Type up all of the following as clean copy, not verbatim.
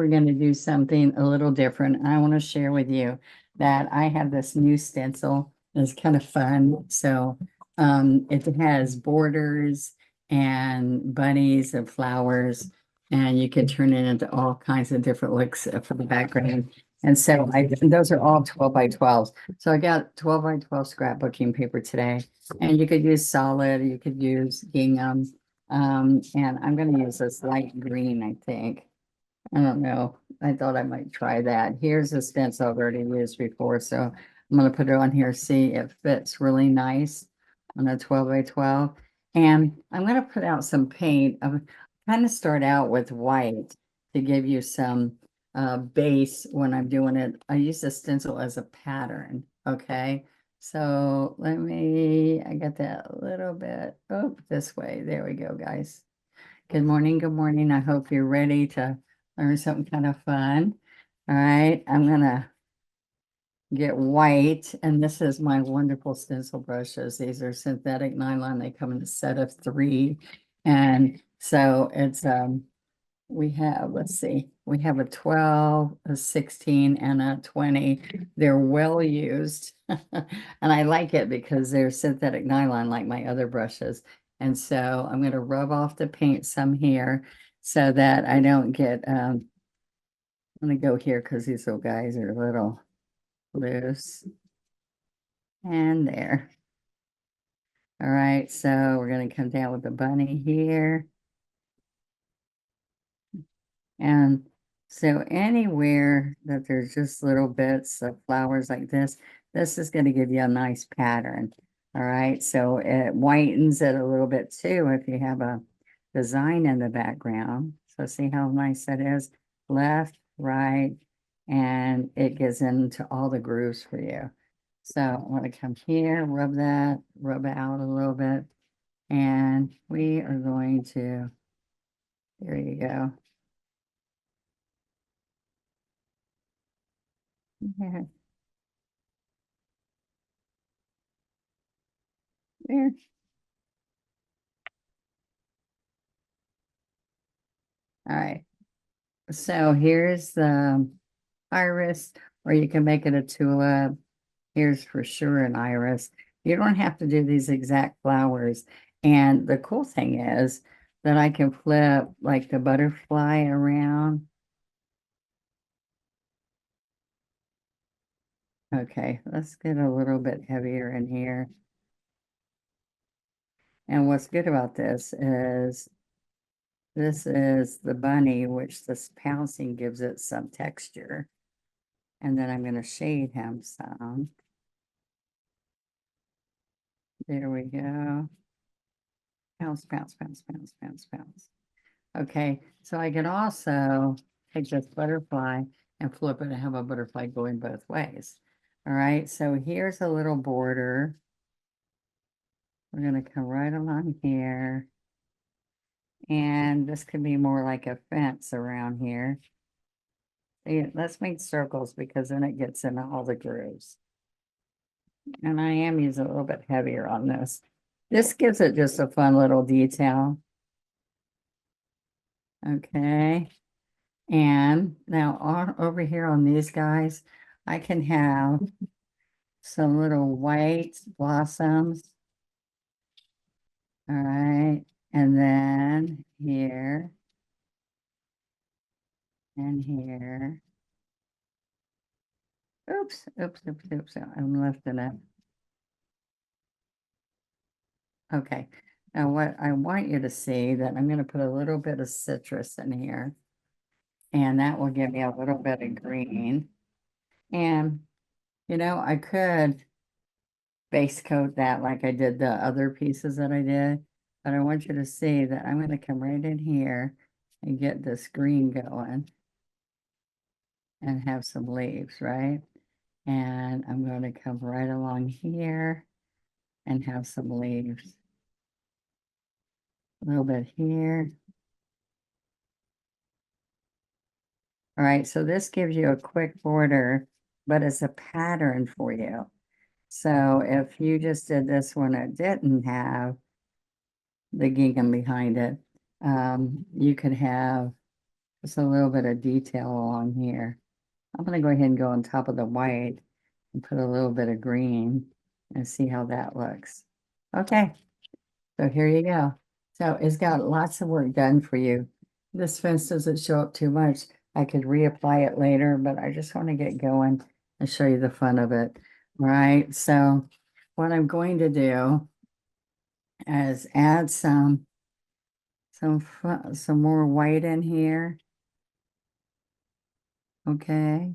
we're going to do something a little different. I want to share with you that I have this new stencil. It's kind of fun. So it has borders and bunnies and flowers, and you can turn it into all kinds of different looks for the background. And so those are all 12 by 12s. So I got 12 by 12 scrapbooking paper today, and you could use solid, you could use gingham. And I'm going to use this light green, I think. I don't know. I thought I might try that. Here's a stencil I've already used before, so I'm going to put it on here, see if it fits really nice on a 12 by 12. And I'm going to put out some paint. I'm kind of start out with white to give you some base when I'm doing it. I use the stencil as a pattern, okay? So I got that a little bit, oh, this way. There we go, guys. Good morning, good morning. I hope you're ready to learn something kind of fun. All right, I'm gonna get white, and this is my wonderful stencil brushes. These are synthetic nylon. They come in a set of 3. And so it's we have, let's see, we have a 12, a 16, and a 20. They're well used. And I like it because they're synthetic nylon like my other brushes. And so I'm going to rub off the paint some here so that I don't get, I'm going to go here because these little guys are a little loose. And there. All right, so we're going to come down with the bunny here. And so anywhere that there's just little bits of flowers like this is going to give you a nice pattern. All right, so it whitens it a little bit too if you have a design in the background. So see how nice that is? Left, right, and it gets into all the grooves for you. So I want to come here, rub that, rub it out a little bit, and we are going to, there you go. Yeah. There. All right. So here's the iris, or you can make it a tulip. Here's for sure an iris. You don't have to do these exact flowers. And the cool thing is that I can flip like the butterfly around. Okay, let's get a little bit heavier in here. And what's good about this is the bunny, which this pouncing gives it some texture. And then I'm going to shade him some. There we go. Bounce, bounce, bounce, bounce, bounce, bounce. Okay, so I can also take this butterfly and flip it and have a butterfly going both ways. All right, so here's a little border. We're going to come right along here. And this could be more like a fence around here. Let's make circles because then it gets into all the grooves. And I am using a little bit heavier on this. This gives it just a fun little detail. Okay. And now over here on these guys, I can have some little white blossoms. All right. And then here and here. Oops, oops, oops, oops. I'm lifting it. Okay. Now what I want you to see that I'm going to put a little bit of citrus in here. And that will give me a little bit of green. And, you know, I could base coat that like I did the other pieces that I did. But I want you to see that I'm going to come right in here and get this green going. And have some leaves, right? And I'm going to come right along here and have some leaves. A little bit here. All right, so this gives you a quick border, but it's a pattern for you. So if you just did this one, it didn't have the gingham behind it, you could have just a little bit of detail along here. I'm gonna go ahead and go on top of the white and put a little bit of green and see how that looks. Okay, so here you go. So it's got lots of work done for you. This fence doesn't show up too much. I could reapply it later, but I just want to get going and show you the fun of it. All right, so what I'm going to do is add some more white in here. Okay.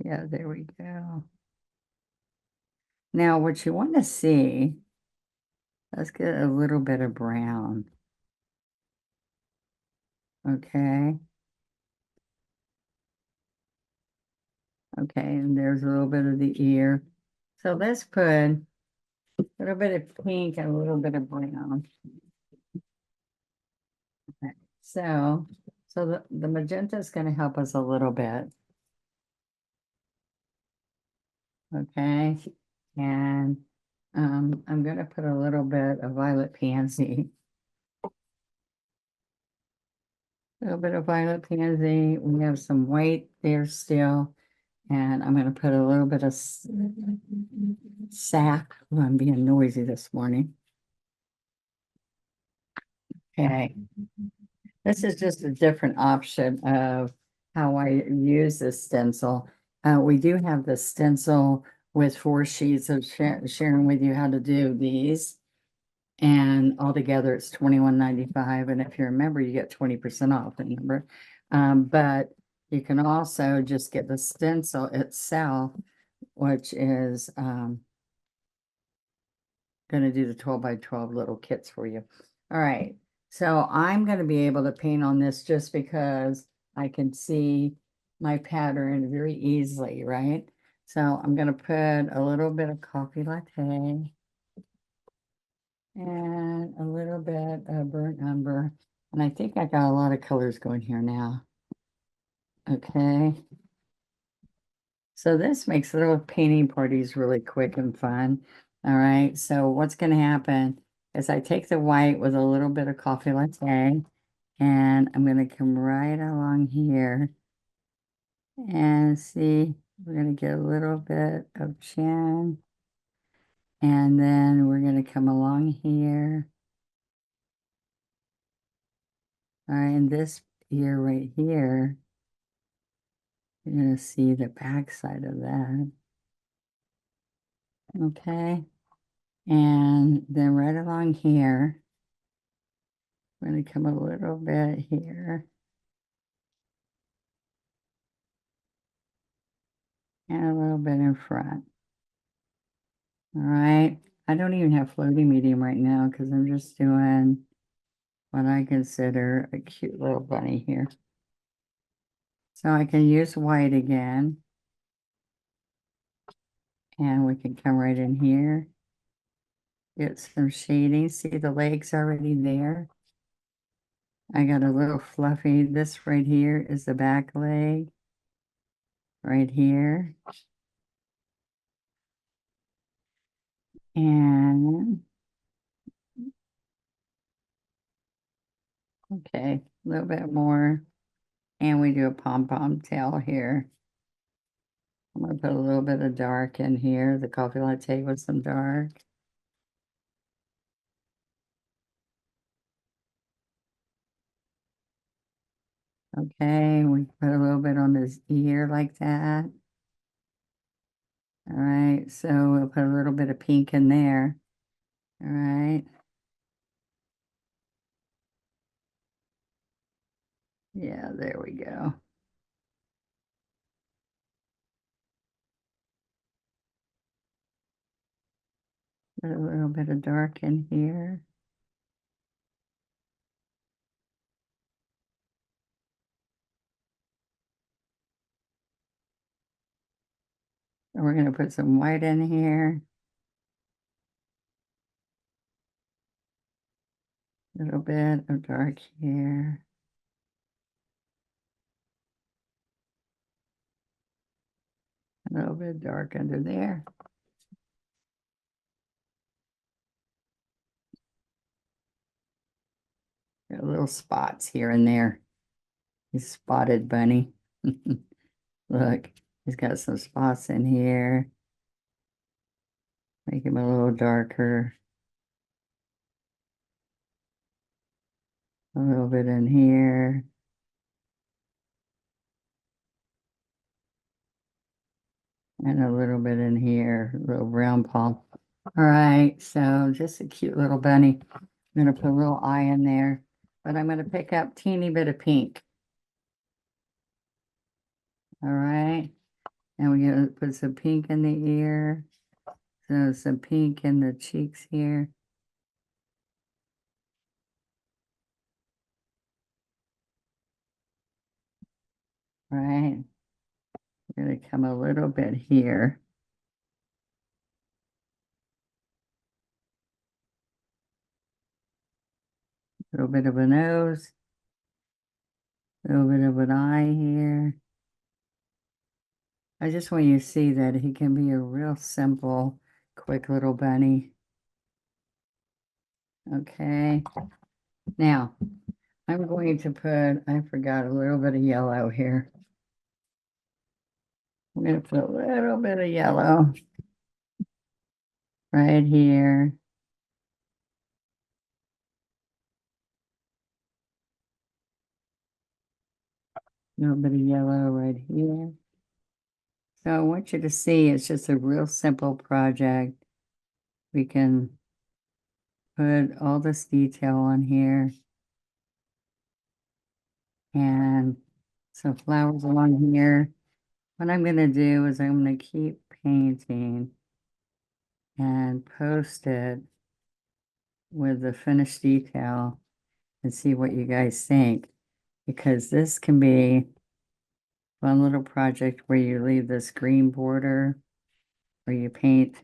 Yeah, there we go. Now what you want to see, let's get a little bit of brown. Okay. Okay, and there's a little bit of the ear. So let's put a little bit of pink and a little bit of brown. Okay. So the magenta is going to help us a little bit. Okay. And I'm going to put a little bit of violet pansy. A little bit of violet pansy. We have some white there still. And I'm going to put a little bit of sack. Oh, I'm being noisy this morning. Okay. This is just a different option of how I use this stencil. We do have the stencil with 4 sheets of sharing with you how to do these. And altogether it's $21.95. And if you remember, you get 20% off, remember? But you can also just get the stencil itself, which is going to do the 12 by 12 little kits for you. All right. So I'm going to be able to paint on this just because I can see my pattern very easily, right? So I'm going to put a little bit of coffee latte and a little bit of burnt umber. And I think I got a lot of colors going here now. Okay. So this makes little painting parties really quick and fun. All right. So what's going to happen is I take the white with a little bit of coffee latte and I'm going to come right along here and see, we're going to get a little bit of chin and then we're going to come along here. All right. And this ear right here, you're going to see the back side of that. Okay. And then right along here, I'm going to come a little bit here. And a little bit in front. All right. I don't even have floating medium right now because I'm just doing what I consider a cute little bunny here. So I can use white again. And we can come right in here. Get some shading. See the legs already there. I got a little fluffy. This right here is the back leg. Right here. And okay, a little bit more. And we do a pom-pom tail here. I'm going to put a little bit of dark in here, the coffee latte with some dark. Okay, we put a little bit on his ear like that. All right, so we'll put a little bit of pink in there. All right. Yeah, there we go. Put a little bit of dark in here. And we're going to put some white in here. A little bit of dark here. A little bit dark under there. A little spots here and there. He's spotted bunny. Look, he's got some spots in here. Make him a little darker. A little bit in here. And a little bit in here, little brown paw. All right, so just a cute little bunny. I'm gonna put a little eye in there, but I'm gonna pick up teeny bit of pink. All right, and we're gonna put some pink in the ear. So some pink in the cheeks here. Right, we're gonna come a little bit here. A little bit of a nose. A little bit of an eye here. I just want you to see that he can be a real simple, quick little bunny. Okay. Now, I'm going to put, I forgot, a little bit of yellow here. I'm going to put a little bit of yellow right here. A little bit of yellow right here. So I want you to see it's just a real simple project. We can put all this detail on here and some flowers along here. What I'm going to do is I'm going to keep painting and post it with the finished detail and see what you guys think, because this can be one little project where you leave this green border where you paint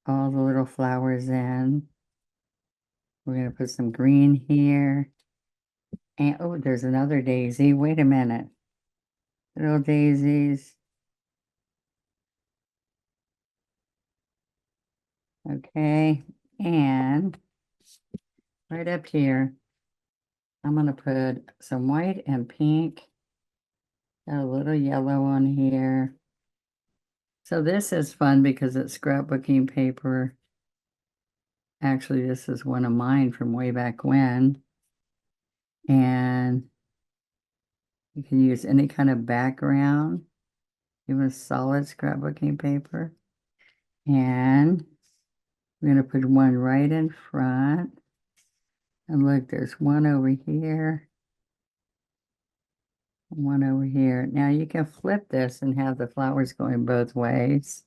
all the little flowers in. We're going to put some green here. And oh, there's another daisy. Wait a minute. Little daisies. Okay. And right up here, I'm going to put some white and pink. Got a little yellow on here. So this is fun because it's scrapbooking paper. Actually, this is one of mine from way back when. And you can use any kind of background, even solid scrapbooking paper. And we're going to put one right in front. And look, there's one over here. One over here. Now you can flip this and have the flowers going both ways.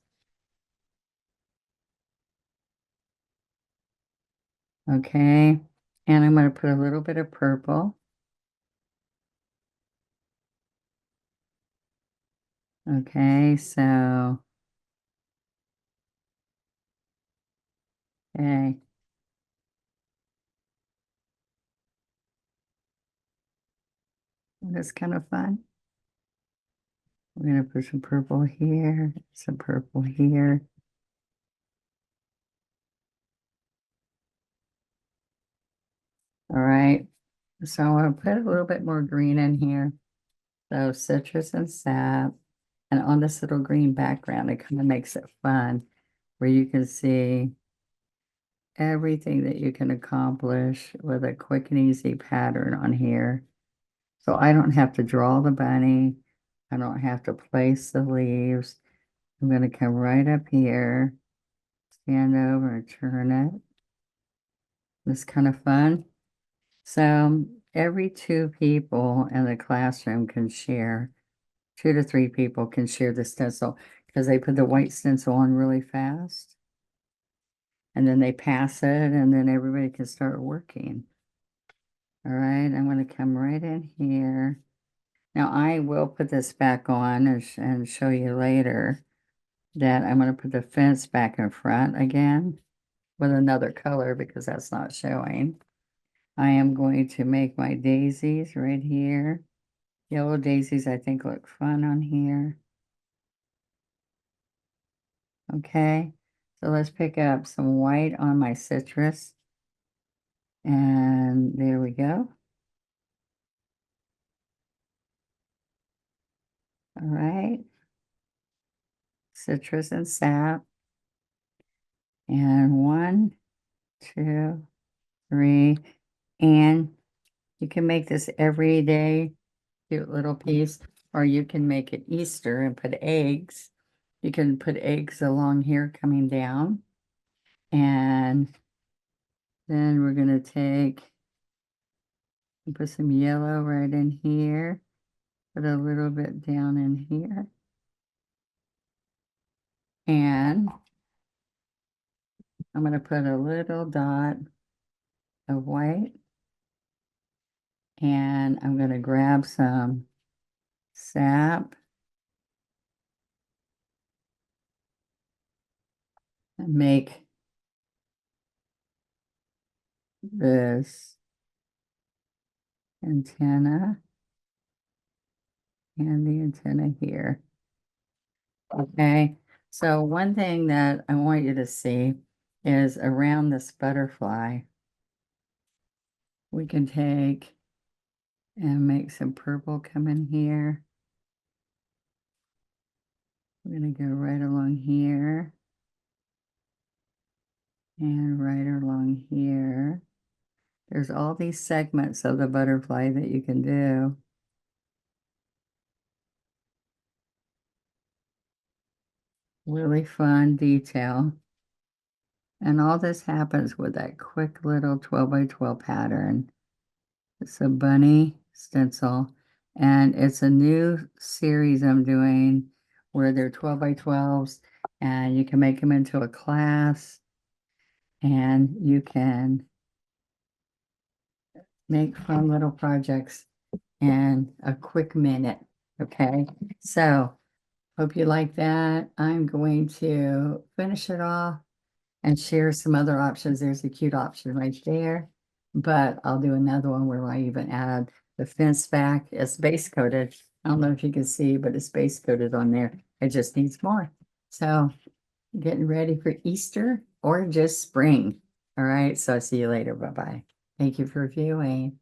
Okay. And I'm going to put a little bit of purple. Okay, so, okay. That's kind of fun. We're going to put some purple here, some purple here. All right, so I'm going to put a little bit more green in here. So citrus and sap. And on this little green background, it kind of makes it fun where you can see everything that you can accomplish with a quick and easy pattern on here. So I don't have to draw the bunny. I don't have to place the leaves. I'm going to come right up here, stand over and turn it. It's kind of fun. So every two people in the classroom can share, 2 to 3 people can share the stencil because they put the white stencil on really fast. And then they pass it and then everybody can start working. All right, I'm going to come right in here. Now I will put this back on and show you later that I'm going to put the fence back in front again with another color because that's not showing. I am going to make my daisies right here. Yellow daisies I think look fun on here. Okay, so let's pick up some white on my citrus. And there we go. All right. Citrus and sap. And 1, 2, 3. And you can make this every day, cute little piece, or you can make it Easter and put eggs. You can put eggs along here coming down. And then we're going to take and put some yellow right in here. Put a little bit down in here. And I'm going to put a little dot of white. And I'm going to grab some sap and make this antenna and the antenna here. Okay, so one thing that I want you to see is around this butterfly, we can take and make some purple come in here. We're going to go right along here and right along here. There's all these segments of the butterfly that you can do. Really fun detail. And all this happens with that quick little 12 by 12 pattern. It's a bunny stencil, and it's a new series I'm doing where they're 12 by 12s, and you can make them into a class, and you can make fun little projects in a quick minute. Okay, so hope you like that. I'm going to finish it off and share some other options. There's a cute option right there, but I'll do another one where I even add the fence back. It's base coated. I don't know if you can see, but it's base coated on there. It just needs more. So getting ready for Easter or just spring. All right. So I'll see you later. Bye-bye. Thank you for viewing.